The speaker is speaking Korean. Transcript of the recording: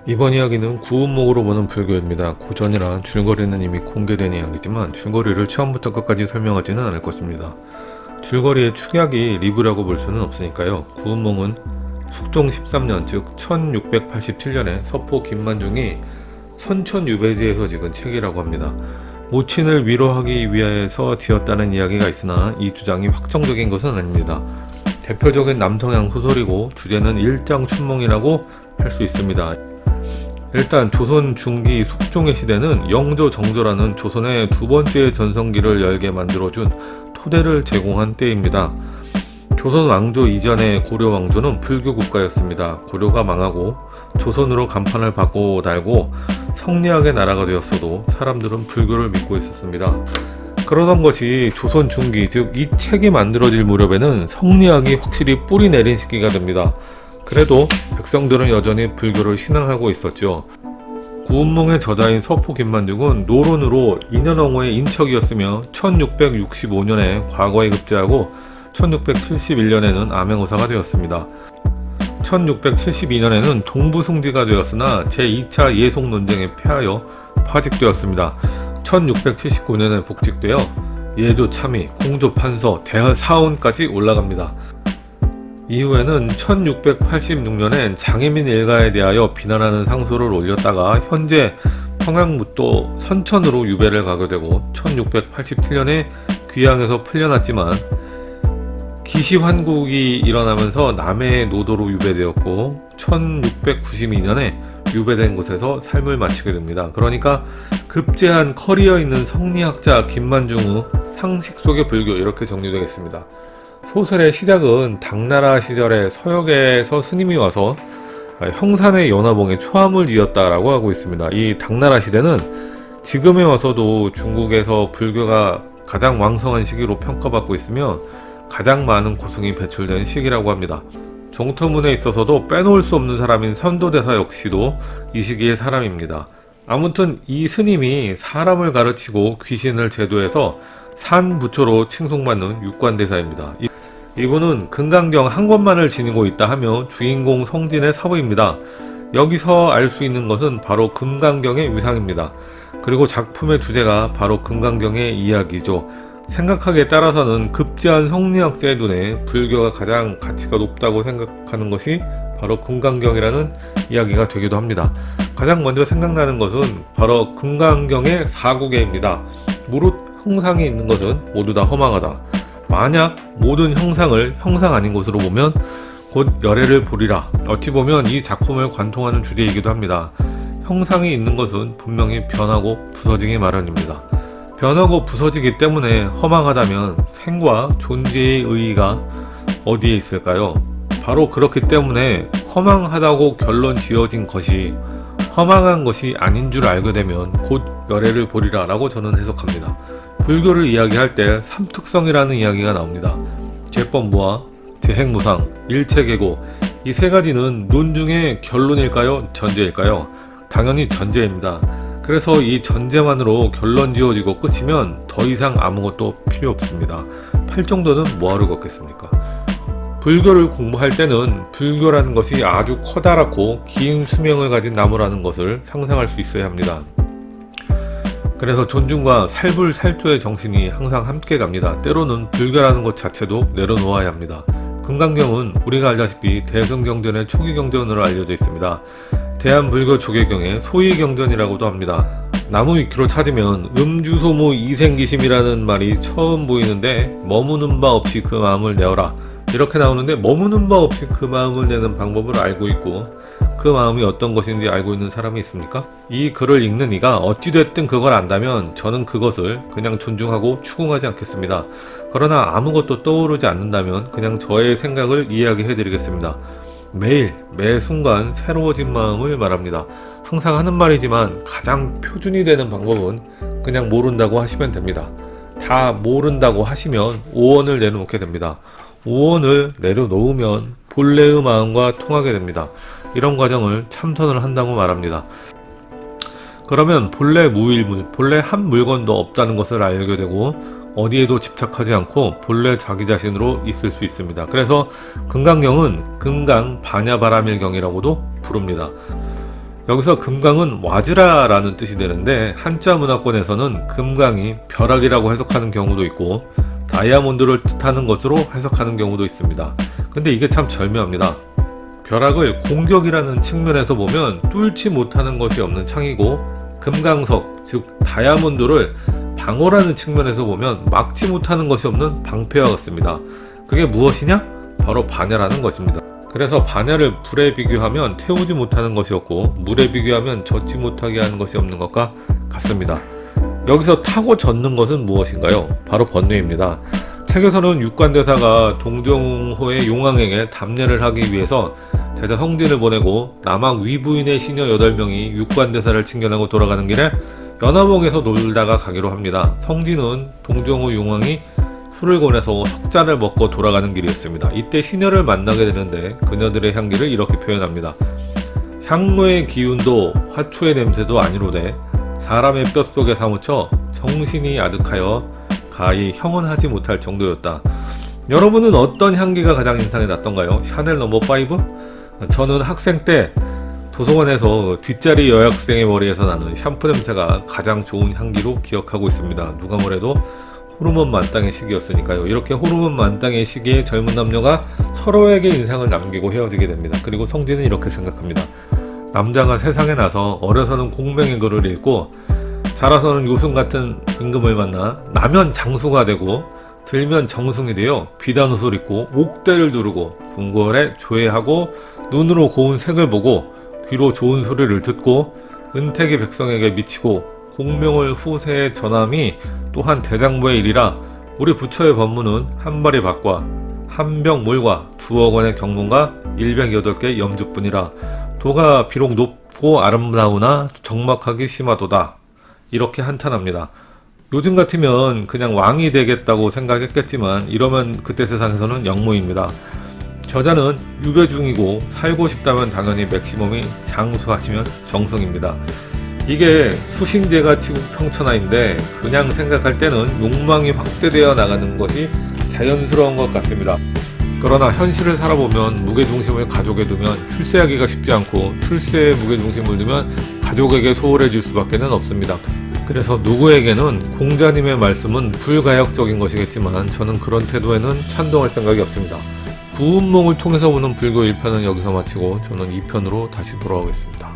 이번 이야기는 구운목으로 보는 불교입니다. 고전이라 줄거리는 이미 공개된 이야기지만 줄거리를 처음부터 끝까지 설명하지는 않을 것입니다. 줄거리의 축약이 리브라고 볼 수는 없으니까요. 구운목은 숙종 13년 즉 1687년에 서포 김만중이 선천유배지에서 찍은 책이라고 합니다. 모친을 위로하기 위해서 지었다는 이야기가 있으나 이 주장이 확정적인 것은 아닙니다. 대표적인 남성향 소설이고 주제는 일장춘몽이라고 할 수 있습니다. 일단 조선 중기 숙종의 시대는 영조정조라는 조선의 두 번째 전성기를 열게 만들어준 토대를 제공한 때입니다. 조선 왕조 이전의 고려 왕조는 불교 국가였습니다. 고려가 망하고 조선으로 간판을 바꿔 달고 성리학의 나라가 되었어도 사람들은 불교를 믿고 있었습니다. 그러던 것이 조선 중기 즉 이 책이 만들어질 무렵에는 성리학이 확실히 뿌리 내린 시기가 됩니다. 그래도 백성들은 여전히 불교를 신앙하고 있었죠. 구운몽의 저자인 서포 김만중은 노론으로 인현왕후의 인척이었으며 1665년에 과거에 급제하고 1671년에는 암행어사가 되었습니다. 1672년에는 동부승지가 되었으나 제2차 예속 논쟁에 패하여 파직되었습니다. 1679년에 복직되어 예조 참의, 공조 판서, 대하 사원까지 올라갑니다. 이후에는 1686년엔 장애민 일가에 대하여 비난하는 상소를 올렸다가 현재 평양무도 선천으로 유배를 가게 되고 1687년에 귀양에서 풀려났지만 기시환국이 일어나면서 남해의 노도로 유배되었고 1692년에 유배된 곳에서 삶을 마치게 됩니다. 그러니까 급제한 커리어 있는 성리학자 김만중의 상식 속의 불교 이렇게 정리되겠습니다. 소설의 시작은 당나라 시절에 서역에서 스님이 와서 형산의 연화봉에 초함을 지었다라고 하고 있습니다. 이 당나라 시대는 지금에 와서도 중국에서 불교가 가장 왕성한 시기로 평가받고 있으며 가장 많은 고승이 배출된 시기라고 합니다. 정토문에 있어서도 빼놓을 수 없는 사람인 선도대사 역시도 이 시기의 사람입니다. 아무튼 이 스님이 사람을 가르치고 귀신을 제도해서 산부초로 칭송받는 육관대사입니다. 이분은 금강경 한 권만을 지니고 있다 하며 주인공 성진의 사부입니다. 여기서 알 수 있는 것은 바로 금강경의 위상입니다. 그리고 작품의 주제가 바로 금강경의 이야기죠. 생각하기에 따라서는 급제한 성리학자의 눈에 불교가 가장 가치가 높다고 생각하는 것이 바로 금강경이라는 이야기가 되기도 합니다. 가장 먼저 생각나는 것은 바로 금강경의 사구계입니다. 무릇 형상이 있는 것은 모두 다 허망하다. 만약 모든 형상을 형상 아닌 것으로 보면 곧 열애를 보리라. 어찌 보면 이 작품을 관통하는 주제이기도 합니다. 형상이 있는 것은 분명히 변하고 부서지기 마련입니다. 변하고 부서지기 때문에 허망하다면 생과 존재의 의의가 어디에 있을까요? 바로 그렇기 때문에 허망하다고 결론 지어진 것이 허망한 것이 아닌 줄 알게 되면 곧 열애를 보리라 라고 저는 해석합니다. 불교를 이야기할 때 삼특성이라는 이야기가 나옵니다. 제법무아, 대행무상, 일체계고 이 세 가지는 논중의 결론일까요? 전제일까요? 당연히 전제입니다. 그래서 이 전제만으로 결론 지어지고 끝이면 더 이상 아무것도 필요 없습니다. 팔 정도는 뭐하러 걷겠습니까? 불교를 공부할 때는 불교라는 것이 아주 커다랗고 긴 수명을 가진 나무라는 것을 상상할 수 있어야 합니다. 그래서 존중과 살불살조의 정신이 항상 함께 갑니다. 때로는 불교라는 것 자체도 내려놓아야 합니다. 금강경은 우리가 알다시피 대승경전의 초기 경전으로 알려져 있습니다. 대한불교 조계경의 소위경전이라고도 합니다. 나무 위키로 찾으면 음주소무 이생기심이라는 말이 처음 보이는데 머무는 바 없이 그 마음을 내어라 이렇게 나오는데 머무는 바 없이 그 마음을 내는 방법을 알고 있고 그 마음이 어떤 것인지 알고 있는 사람이 있습니까? 이 글을 읽는 이가 어찌됐든 그걸 안다면 저는 그것을 그냥 존중하고 추궁하지 않겠습니다. 그러나 아무것도 떠오르지 않는다면 그냥 저의 생각을 이야기해드리겠습니다. 매일 매 순간 새로워진 마음을 말합니다. 항상 하는 말이지만 가장 표준이 되는 방법은 그냥 모른다고 하시면 됩니다. 다 모른다고 하시면 오원을 내려놓게 됩니다. 오원을 내려놓으면 본래의 마음과 통하게 됩니다. 이런 과정을 참선을 한다고 말합니다. 그러면 본래 무일물, 본래 한 물건도 없다는 것을 알게 되고 어디에도 집착하지 않고 본래 자기 자신으로 있을 수 있습니다. 그래서 금강경은 금강 반야바라밀경이라고도 부릅니다. 여기서 금강은 와즈라라는 뜻이 되는데 한자 문화권에서는 금강이 벼락이라고 해석하는 경우도 있고 다이아몬드를 뜻하는 것으로 해석하는 경우도 있습니다. 근데 이게 참 절묘합니다. 벼락을 공격이라는 측면에서 보면 뚫지 못하는 것이 없는 창이고, 금강석 즉 다이아몬드를 방어라는 측면에서 보면 막지 못하는 것이 없는 방패와 같습니다. 그게 무엇이냐? 바로 반야라는 것입니다. 그래서 반야를 불에 비교하면 태우지 못하는 것이 없고 물에 비교하면 젖지 못하게 하는 것이 없는 것과 같습니다. 여기서 타고 젖는 것은 무엇인가요? 바로 번뇌입니다. 책에서는 육관대사가 동정호의 용왕에게 답례를 하기 위해서 제자 성진을 보내고 남학 위부인의 시녀 8명이 육관대사를 챙겨나고 돌아가는 길에 연화봉에서 놀다가 가기로 합니다. 성진은 동정호 용왕이 술을 권해서 석잔을 먹고 돌아가는 길이었습니다. 이때 시녀를 만나게 되는데 그녀들의 향기를 이렇게 표현합니다. 향로의 기운도 화초의 냄새도 아니로되 사람의 뼛속에 사무쳐 정신이 아득하여 가히 형언하지 못할 정도였다. 여러분은 어떤 향기가 가장 인상에 났던가요? 샤넬 넘버 5? 저는 학생 때 도서관에서 뒷자리 여학생의 머리에서 나는 샴푸 냄새가 가장 좋은 향기로 기억하고 있습니다. 누가 뭐래도 호르몬 만땅의 시기였으니까요. 이렇게 호르몬 만땅의 시기에 젊은 남녀가 서로에게 인상을 남기고 헤어지게 됩니다. 그리고 성진은 이렇게 생각합니다. 남자가 세상에 나서 어려서는 공명의 글을 읽고 자라서는 요순 같은 임금을 만나 나면 장수가 되고 들면 정승이 되어 비단옷을 입고 옥대를 두르고 궁궐에 조회하고 눈으로 고운 색을 보고 귀로 좋은 소리를 듣고 은택의 백성에게 미치고 공명을 후세에 전함이 또한 대장부의 일이라 우리 부처의 법문은 한 마리 박과 한 병 물과 2억 원의 경문과 108개 염주뿐이라 도가 비록 높고 아름다우나 적막하기 심하도다. 이렇게 한탄합니다. 요즘 같으면 그냥 왕이 되겠다고 생각했겠지만 이러면 그때 세상에서는 영무입니다. 저자는 유배 중이고 살고 싶다면 당연히 맥시멈이 장수하시면 정승입니다. 이게 수신제가 치국평천하인데 그냥 생각할 때는 욕망이 확대되어 나가는 것이 자연스러운 것 같습니다. 그러나 현실을 살아보면 무게중심을 가족에 두면 출세하기가 쉽지 않고 출세에 무게중심을 두면 가족에게 소홀해질 수밖에 없습니다. 그래서 누구에게는 공자님의 말씀은 불가역적인 것이겠지만 저는 그런 태도에는 찬동할 생각이 없습니다. 구운몽을 통해서 보는 불교 1편은 여기서 마치고 저는 2편으로 다시 돌아오겠습니다.